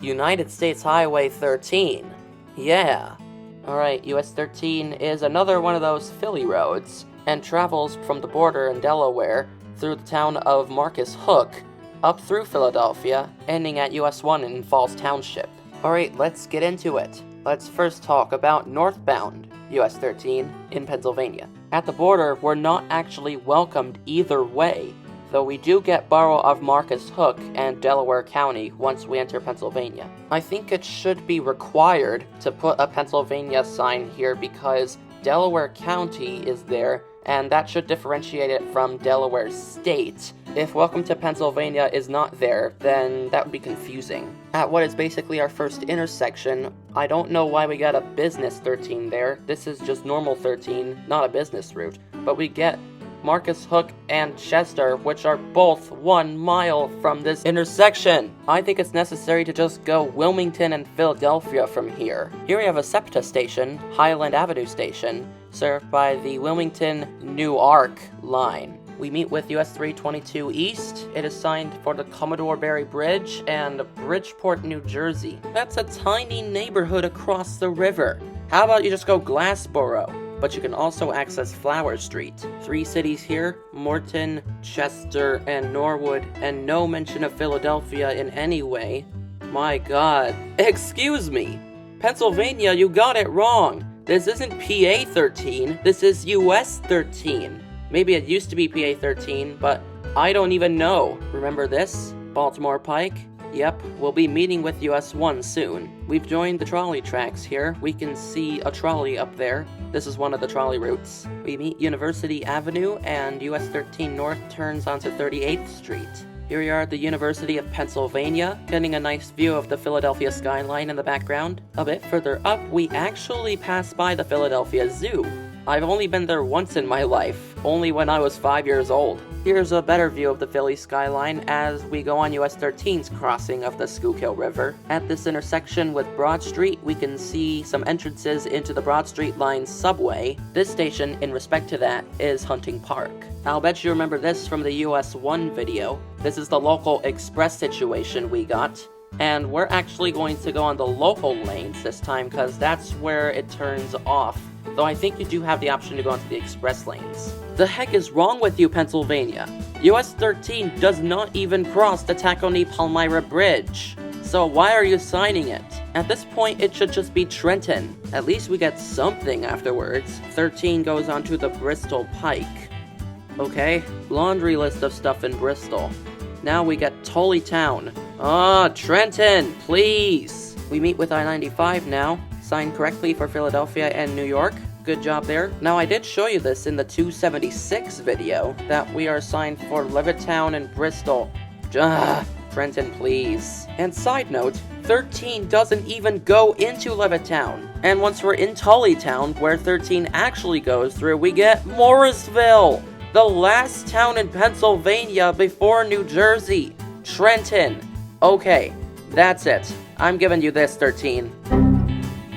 United States Highway 13. Yeah. Alright, US 13 is another one of those Philly roads, and travels from the border in Delaware through the town of Marcus Hook, up through Philadelphia, ending at US 1 in Falls Township. Alright, let's get into it. Let's first talk about northbound US 13 in Pennsylvania. At the border, we're not actually welcomed either way, though we do get borough of Marcus Hook and Delaware County once we enter Pennsylvania. I think it should be required to put a Pennsylvania sign here because Delaware County is there, and that should differentiate it from Delaware State. If Welcome to Pennsylvania is not there, then that would be confusing. At what is basically our first intersection, I don't know why we got a business 13 there. This is just normal 13, not a business route. But we get Marcus Hook and Chester, which are both 1 mile from this intersection. I think it's necessary to just go Wilmington and Philadelphia from here. Here we have a SEPTA station, Highland Avenue Station, served by the Wilmington-Newark line. We meet with US 322 East. It is signed for the Commodore Barry Bridge and Bridgeport, New Jersey. That's a tiny neighborhood across the river. How about you just go Glassboro? But you can also access Flower Street. 3 cities here, Morton, Chester, and Norwood, and no mention of Philadelphia in any way. My god. Excuse me! Pennsylvania, you got it wrong! This isn't PA 13, this is US 13. Maybe it used to be PA 13, but I don't even know. Remember this? Baltimore Pike? Yep, we'll be meeting with US 1 soon. We've joined the trolley tracks here. We can see a trolley up there. This is one of the trolley routes. We meet University Avenue, and US 13 North turns onto 38th Street. Here we are at the University of Pennsylvania, getting a nice view of the Philadelphia skyline in the background. A bit further up, we actually pass by the Philadelphia Zoo. I've only been there once in my life, only when I was 5 years old. Here's a better view of the Philly skyline as we go on US 13's crossing of the Schuylkill River. At this intersection with Broad Street, we can see some entrances into the Broad Street line subway. This station, in respect to that, is Hunting Park. I'll bet you remember this from the US 1 video. This is the local express situation we got. And we're actually going to go on the local lanes this time because that's where it turns off. Though I think you do have the option to go onto the express lanes. The heck is wrong with you, Pennsylvania? US 13 does not even cross the Tacony-Palmyra Bridge. So why are you signing it? At this point, it should just be Trenton. At least we get something afterwards. 13 goes onto the Bristol Pike. Okay, laundry list of stuff in Bristol. Now we get Tullytown. Trenton, please! We meet with I-95 now. Signed correctly for Philadelphia and New York. Good job there. Now, I did show you this in the 276 video, that we are signed for Levittown and Bristol. Trenton, please. And side note, 13 doesn't even go into Levittown. And once we're in Tullytown, where 13 actually goes through, we get Morrisville, the last town in Pennsylvania before New Jersey. Trenton. Okay, that's it. I'm giving you this, 13.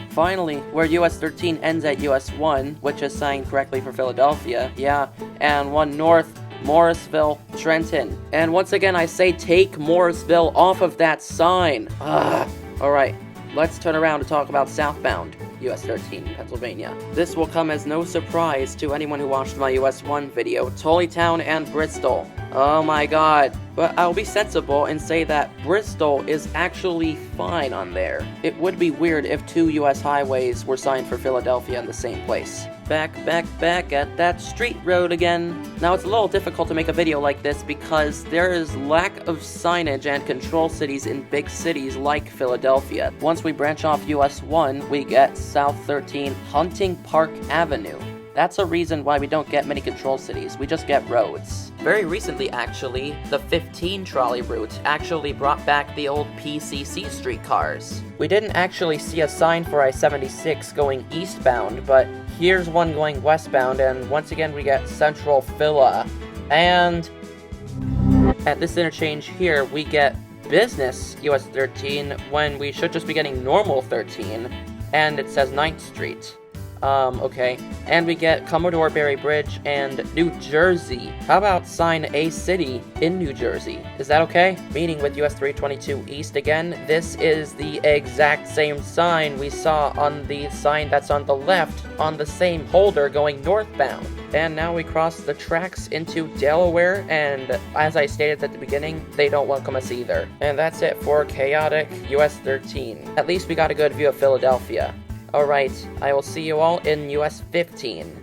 Finally, where US 13 ends at US 1, which is signed correctly for Philadelphia, yeah, and 1 north, Morrisville, Trenton. And once again, I say take Morrisville off of that sign. Alright, let's turn around to talk about southbound US 13, Pennsylvania. This will come as no surprise to anyone who watched my US 1 video, Tullytown and Bristol. Oh my god. But I'll be sensible and say that Bristol is actually fine on there. It would be weird if 2 US highways were signed for Philadelphia in the same place. Back at that street road again. Now, it's a little difficult to make a video like this because there is lack of signage and control cities in big cities like Philadelphia. Once we branch off US 1, we get South 13 Hunting Park Avenue. That's a reason why we don't get many control cities, we just get roads. Very recently, actually, the 15 trolley route actually brought back the old PCC streetcars. We didn't actually see a sign for I-76 going eastbound, but here's one going westbound, and once again we get Central Phila. And at this interchange here, we get Business US 13 when we should just be getting normal 13, and it says 9th Street. Okay. And we get Commodore Barry Bridge and New Jersey. How about sign a city in New Jersey? Is that okay? Meaning with US 322 East again, this is the exact same sign we saw on the sign that's on the left on the same holder going northbound. And now we cross the tracks into Delaware, and as I stated at the beginning, they don't welcome us either. And that's it for chaotic US 13. At least we got a good view of Philadelphia. Alright, I will see you all in US 15.